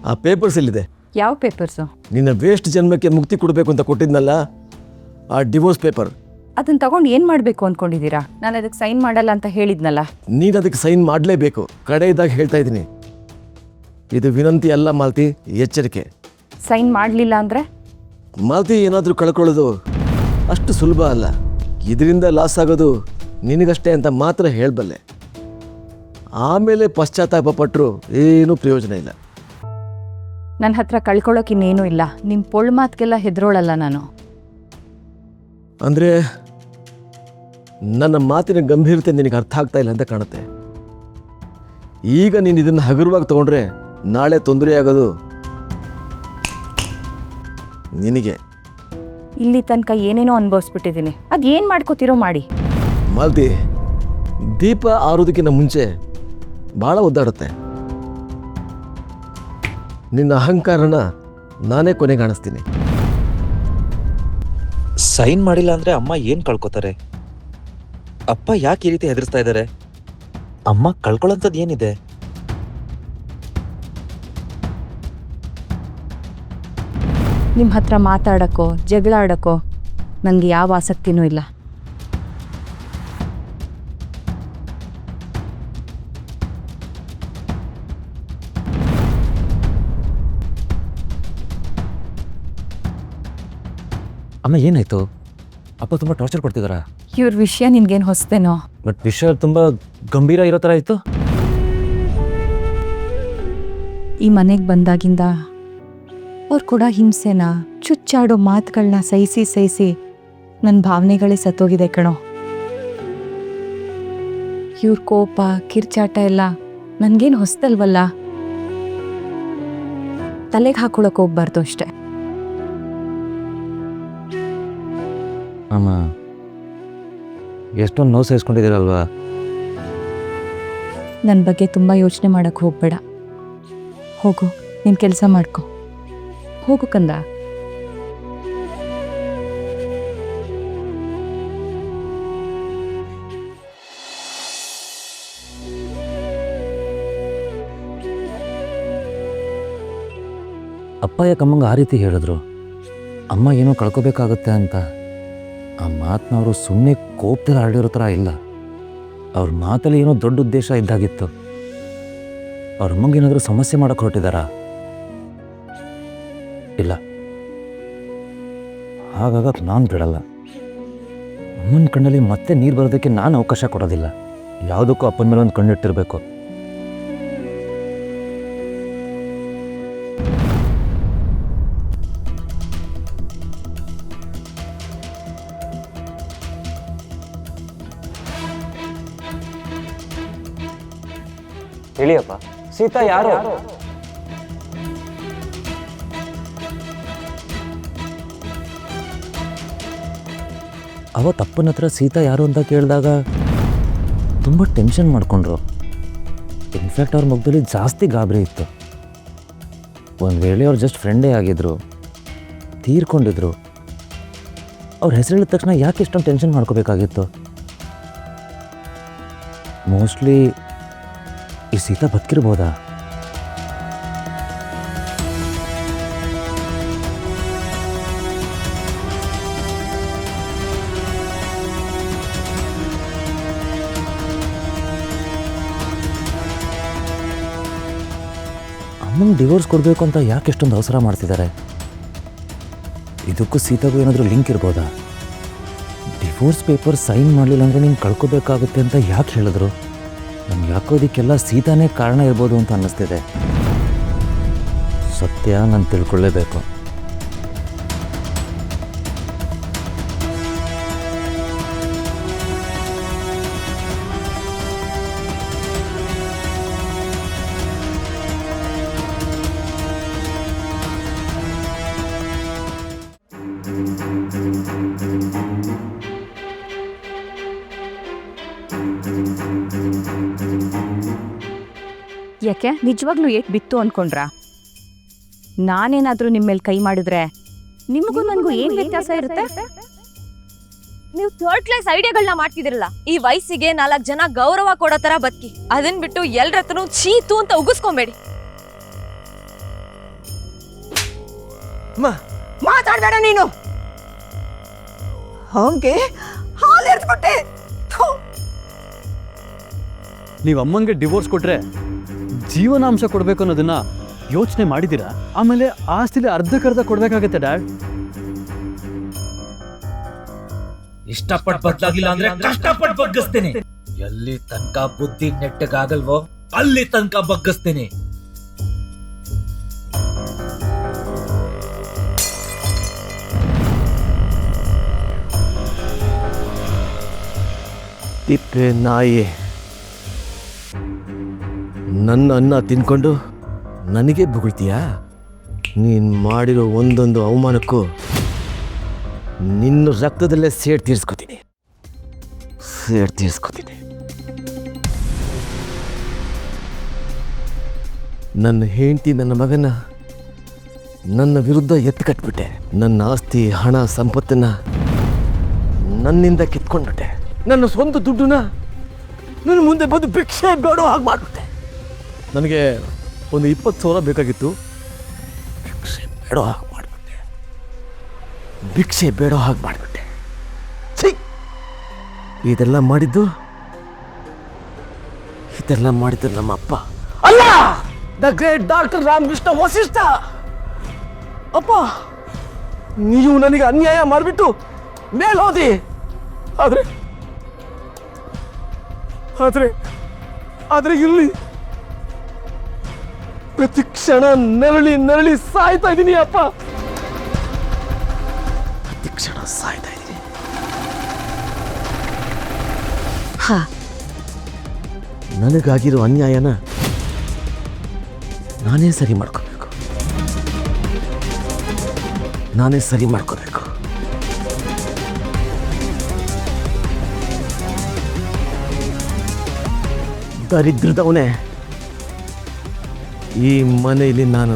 ಆ ಪೇಪರ್ಸ್ ಎಲ್ಲಿದೆ? ಯಾವ ಪೇಪರ್ಸು? ನಿನ್ನ ವೇಸ್ಟ್ ಜನ್ಮಕ್ಕೆ ಮುಕ್ತಿ ಕೊಡಬೇಕು ಅಂತ ಕೊಟ್ಟಿದ್ನಲ್ಲ, ಆ ಡಿವೋರ್ಸ್ ಪೇಪರ್. ಅದನ್ನ ತಗೊಂಡು ಏನು ಮಾಡಬೇಕು ಅಂದ್ಕೊಂಡಿದ್ದೀರಾ? ನಾನು ಅದಕ್ಕೆ ಸೈನ್ ಮಾಡಲ್ಲ ಅಂತ ಹೇಳಿದ್ನಲ್ಲ. ನೀನು ಅದಕ್ಕೆ ಸೈನ್ ಮಾಡಲೇಬೇಕು. ಕಡೆ ಇದ್ದಾಗ ಹೇಳ್ತಾ ಇದ್ದೀನಿ, ಇದು ವಿನಂತಿ ಅಲ್ಲ ಮಾಲ್ತಿ, ಎಚ್ಚರಿಕೆ. ಸೈನ್ ಮಾಡಲಿಲ್ಲ ಅಂದರೆ? ಮಾಲ್ತಿ, ಏನಾದರೂ ಕಳ್ಕೊಳ್ಳೋದು ಅಷ್ಟು ಸುಲಭ ಅಲ್ಲ. ಇದರಿಂದ ಲಾಸ್ ಆಗೋದು ನಿನಗಷ್ಟೇ ಅಂತ ಮಾತ್ರ ಹೇಳಬಲ್ಲೆ. ಆಮೇಲೆ ಪಶ್ಚಾತ್ತಾಪ ಪಟ್ಟರು ಏನೂ ಪ್ರಯೋಜನ ಇಲ್ಲ. ನನ್ನ ಹತ್ರ ಕಳ್ಕೊಳ್ಳೋಕೆ ಇನ್ನೇನೂ ಇಲ್ಲ. ನಿಮ್ಮ ಪೊಳ್ಳು ಮಾತಿಗೆಲ್ಲ ಹೆದರೋಳಲ್ಲ ನಾನು. ಅಂದರೆ ನನ್ನ ಮಾತಿನ ಗಂಭೀರತೆ ನಿನಗೆ ಅರ್ಥ ಆಗ್ತಾ ಇಲ್ಲ ಅಂತ ಕಾಣುತ್ತೆ. ಈಗ ನೀನು ಇದನ್ನು ಹಗುರವಾಗಿ ತಗೊಂಡ್ರೆ ನಾಳೆ ತೊಂದರೆ ಆಗೋದು ನಿನಗೆ. ಇಲ್ಲಿ ತನಕ ಏನೇನೋ ಅನುಭವಿಸ್ಬಿಟ್ಟಿದ್ದೀನಿ. ಅದು ಏನು ಮಾಡ್ಕೋತಿರೋ ಮಾಡಿ. ಮಾಲ್ತಿ, ದೀಪ ಆರೋದಕ್ಕಿಂತ ಮುಂಚೆ ಭಾಳ ಒದ್ದಾಡುತ್ತೆ. ನಿನ್ನ ಅಹಂಕಾರನ ನಾನೇ ಕೊನೆ ಕಾಣಿಸ್ತೀನಿ. ಸೈನ್ ಮಾಡಿಲ್ಲ ಅಂದ್ರೆ ಅಮ್ಮ ಏನ್ ಕಳ್ಕೊತಾರೆ? ಅಪ್ಪ ಯಾಕೆ ಈ ರೀತಿ ಹೆದರ್ಸ್ತಾ ಇದ್ದಾರೆ? ಅಮ್ಮ ಕಳ್ಕೊಳ್ಳೋಂಥದ್ದು ಏನಿದೆ? ನಿಮ್ಮ ಹತ್ರ ಮಾತಾಡೋಕ್ಕೋ ಜಗಳ ಆಡೋಕ್ಕೋ ನನಗೆ ಯಾವ ಆಸಕ್ತಿನೂ ಇಲ್ಲ. ಅಮ್ಮ ಏನಾಯ್ತು? ಅಪ್ಪ ತುಂಬ ಟಾರ್ಚರ್ ಕೊಡ್ತಿದಾರಾ? ಇವ್ರ ವಿಷಯ ನಿನ್ಗೇನು ಹೊಸ್ತೇನೋ? ಬಟ್ ವಿಷಯ ತುಂಬ ಗಂಭೀರ ಇರೋ ಥರ ಇತ್ತು. ಈ ಮನೆಗೆ ಬಂದಾಗಿಂದ ಅವ್ರು ಕೂಡ ಹಿಂಸೆನ, ಚುಚ್ಚಾಡೋ ಮಾತುಗಳನ್ನ ಸಹಿಸಿ ನನ್ನ ಭಾವನೆಗಳೇ ಸತ್ತೋಗಿದೆ ಕಣೋ. ಇವ್ರ ಕೋಪ ಕಿರ್ಚಾಟ ಎಲ್ಲ ನನಗೇನು ಹೊಸ್ತಲ್ವಲ್ಲ. ತಲೆಗೆ ಹಾಕೊಳಕ್ಕೆ ಹೋಗ್ಬಾರ್ದು ಅಷ್ಟೆ. ಅಮ್ಮ ಎಷ್ಟೊಂದು ನೋವು ಸಹಿಸ್ಕೊಂಡಿದ್ದೀರಲ್ವಾ? ನನ್ನ ಬಗ್ಗೆ ತುಂಬ ಯೋಚನೆ ಮಾಡೋಕ್ಕೆ ಹೋಗಬೇಡ. ಹೋಗು, ನಿನ್ನ ಕೆಲಸ ಮಾಡ್ಕೊ. ಹೋಗು ಕಂದ. ಅಪ್ಪ ಯಾಕೆ ಅಮ್ಮಂಗೆ ಆ ರೀತಿ ಹೇಳಿದ್ರು? ಅಮ್ಮ ಏನೋ ಕಳ್ಕೊಬೇಕಾಗುತ್ತೆ ಅಂತ. ಆ ಮಾತನ್ನ ಅವರು ಸುಮ್ಮನೆ ಕೋಪದಲ್ಲಿ ಆಡಿರೋ ಥರ ಇಲ್ಲ. ಅವ್ರ ಮಾತಲ್ಲಿ ಏನೋ ದೊಡ್ಡ ಉದ್ದೇಶ ಇದ್ದಾಗಿತ್ತು. ಅವ್ರ ಅಮ್ಮಂಗೆ ಏನಾದರೂ ಸಮಸ್ಯೆ ಮಾಡೋಕೆ ಹೊರಟಿದ್ದಾರಾ? ಇಲ್ಲ, ಹಾಗಾಗಕ್ಕೆ ನಾನು ಬಿಡಲ್ಲ. ಅಮ್ಮನ ಕಣ್ಣಲ್ಲಿ ಮತ್ತೆ ನೀರು ಬರೋದಕ್ಕೆ ನಾನು ಅವಕಾಶ ಕೊಡೋದಿಲ್ಲ. ಯಾವುದಕ್ಕೂ ಅಪ್ಪನ ಮೇಲೆ ಒಂದು ಕಣ್ಣಿಟ್ಟಿರಬೇಕು. ಹೇಳಿಯಪ್ಪ, ಸೀತಾ ಯಾರು? ಅವತ್ತು ಅಪ್ಪನ ಹತ್ರ ಸೀತಾ ಯಾರು ಅಂತ ಕೇಳಿದಾಗ ತುಂಬ ಟೆನ್ಷನ್ ಮಾಡಿಕೊಂಡ್ರು. ಇನ್ಫ್ಯಾಕ್ಟ್ ಅವ್ರ ಮುಖದಲ್ಲಿ ಜಾಸ್ತಿ ಗಾಬರಿ ಇತ್ತು. ಒಂದು ವೇಳೆ ಅವ್ರು ಜಸ್ಟ್ ಫ್ರೆಂಡೇ ಆಗಿದ್ರು, ತೀರ್ಕೊಂಡಿದ್ರು. ಅವ್ರ ಹೆಸರು ಹೇಳಿದ ತಕ್ಷಣ ಯಾಕೆ ಇಷ್ಟೊಂದು ಟೆನ್ಷನ್ ಮಾಡ್ಕೋಬೇಕಾಗಿತ್ತು? ಮೋಸ್ಟ್ಲಿ ಈ ಸೀತಾ ಬದುಕಿರ್ಬೋದಾ? ಅಮ್ಮಂಗೆ ಡಿವೋರ್ಸ್ ಕೊಡಬೇಕು ಅಂತ ಯಾಕೆ ಎಷ್ಟೊಂದು ಅವಸರ ಮಾಡ್ತಿದ್ದಾರೆ? ಇದಕ್ಕೂ ಸೀತಾಗೂ ಏನಾದರೂ ಲಿಂಕ್ ಇರ್ಬೋದಾ? ಡಿವೋರ್ಸ್ ಪೇಪರ್ ಸೈನ್ ಮಾಡಲಿಲ್ಲ ಅಂದರೆ ನೀನು ಕಳ್ಕೊಬೇಕಾಗುತ್ತೆ ಅಂತ ಯಾಕೆ ಹೇಳಿದ್ರು? ನಮ್ಗೆ ಯಾಕೋ ಇದಕ್ಕೆಲ್ಲ ಸೀತಾನೇ ಕಾರಣ ಇರ್ಬೋದು ಅಂತ ಅನ್ನಿಸ್ತಿದೆ. ಸತ್ಯ ನಾನು ತಿಳ್ಕೊಳ್ಳೇಬೇಕು. ಯಾಕೆ ನಿಜವಾಗ್ಲೂ ಏಟ್ ಬಿತ್ತು ಅನ್ಕೊಂಡ್ರಾ? ನಾನೇನಾದ್ರೂ ನಿಮ್ಮ ಮೇಲೆ ಕೈ ಮಾಡಿದ್ರೆ ನಿಮಗೂ ನನಗೂ ಏನ್ ವ್ಯತ್ಯಾಸ ಇರುತ್ತೆ? ನೀವು ಥರ್ಡ್ ಕ್ಲಾಸ್ ಐಡಿಯಾಗಳನ್ನ ಮಾಡ್ತಿದಿರಲ್ಲ. ಈ ವಯಸ್ಸಿಗೆ 4 ಜನ ಗೌರವ ಕೊಡೋ ತರ ಬದುಕಿ. ಅದನ್ ಬಿಟ್ಟು ಎಲ್ರ ಹತ್ರನೂ ಚೀತು ಅಂತ ಉಗಿಸ್ಕೊಂಬೇಡಿ. ಮಾತಾಡ್ಬೇಡ ನೀನು. ಹಂಗೆ ಹಾಲು ಎರ್ದ್ಬಿಟ್ಟೆ. ಥು. ನೀವು ಅಮ್ಮಂಗೆ ಡಿವೋರ್ಸ್ ಕೊಟ್ರೆ ಜೀವನಾಂಶ ಕೊಡಬೇಕು ಅನ್ನೋದನ್ನ ಯೋಚನೆ ಮಾಡಿದ್ದೀರಾ? ಆಮೇಲೆ ಆಸ್ತಿಲಿ ಅರ್ಧಕ್ಕರ್ಧ ಕೊಡ್ಬೇಕಾಗತ್ತೆ ಡ್ಯಾಡ್. ಇಷ್ಟಪಟ್ಟು ಬದಲಾಗಿಲ್ಲ ಅಂದ್ರೆ ಕಷ್ಟಪಟ್ಟು ಬಗ್ಗಿಸ್ತೇನೆ. ಎಲ್ಲಿ ತನಕ ಬುದ್ಧಿ ನೆಟ್ಟಗಾಗಲ್ವೋ ಅಲ್ಲಿ ತನಕ ಬಗ್ಗಿಸ್ತೇನೆ. ತಿಪ್ಪೆ ನಾಯಿ, ನನ್ನ ಅನ್ನ ತಿನ್ಕೊಂಡು ನನಗೆ ಬೊಗಳ್ತೀಯಾ? ನೀನು ಮಾಡಿರೋ ಒಂದೊಂದು ಅವಮಾನಕ್ಕೂ ನಿನ್ನ ರಕ್ತದಲ್ಲೇ ಸೇಡ್ ತೀರಿಸ್ಕೊತೀನಿ. ನನ್ನ ಹೆಂಡತಿ ನನ್ನ ಮಗನ ನನ್ನ ವಿರುದ್ಧ ಎತ್ತು ಕಟ್ಬಿಟ್ಟೆ. ನನ್ನ ಆಸ್ತಿ ಹಣ ಸಂಪತ್ತನ್ನು ನನ್ನಿಂದ ಕಿತ್ಕೊಂಡ್ಬಿಟ್ಟೆ. ನನ್ನ ಸ್ವಂತ ದುಡ್ಡನ್ನ ನನ್ನ ಮುಂದೆ ಬಂದು ಭಿಕ್ಷೆ ಬೇಡೋ ಹಾಗೆ ಮಾಡಿಬಿಟ್ಟೆ. ನನಗೆ ಒಂದು 20,000 ಬೇಕಾಗಿತ್ತು. ಭಿಕ್ಷೆ ಬೇಡೋ ಹಾಗೆ ಮಾಡಿಬಿಟ್ಟೆ. ಛೀ! ಇದೆಲ್ಲ ಮಾಡಿದ್ದು ನಮ್ಮ ಅಪ್ಪ ಅಲ್ಲ, the great doctor Ramakrishna Vasishtha. ಅಪ್ಪ, ನೀವು ನನಗೆ ಅನ್ಯಾಯ ಮಾಡಿಬಿಟ್ಟು ಮೇಲೆ ಹೋದಿ. ಆದ್ರೆ ಇಲ್ಲಿ ಪ್ರತಿ ಕ್ಷಣ ನರಳಿ ಸಾಯ್ತಾ ಇದ್ದೀನಿ ಅಪ್ಪ. ಪ್ರತಿ ಕ್ಷಣ ಸಾಯ್ತಾ ಇದ್ದೀನಿ. ನನಗಾಗಿರೋ ಅನ್ಯಾಯನ ನಾನೇ ಸರಿ ಮಾಡ್ಕೋಬೇಕು. ದರಿದ್ರದವನೇ, ಈ ಮನೆಯಲ್ಲಿ ನಾನು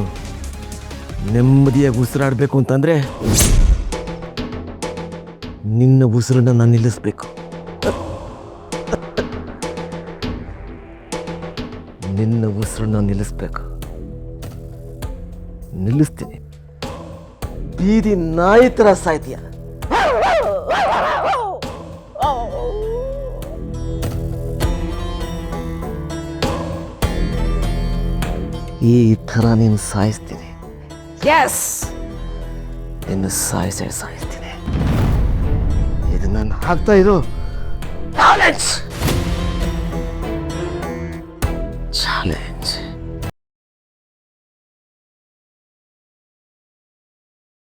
ನೆಮ್ಮದಿಯಾಗಿ ಉಸಿರಾಡಬೇಕು ಅಂತಂದ್ರೆ ನಿನ್ನ ಉಸಿರನ್ನ ನಾನು ನಿಲ್ಲಿಸ್ಬೇಕು. ನಿಲ್ಲಿಸ್ತೀನಿ. ಬೀದಿ ನಾಯಿ ಥರ ಸಾಯ್ತೀಯ. ಈ ಥರ ನೀನು ಸಾಯಿಸ್ತೀನಿ. ನಿನ್ನ ಸಾಯಿಸ್ತೀನಿ. ಇದು ನಾನು ಹಾಕ್ತಾ ಇರೋ ಚಾಲೆಂಜ್.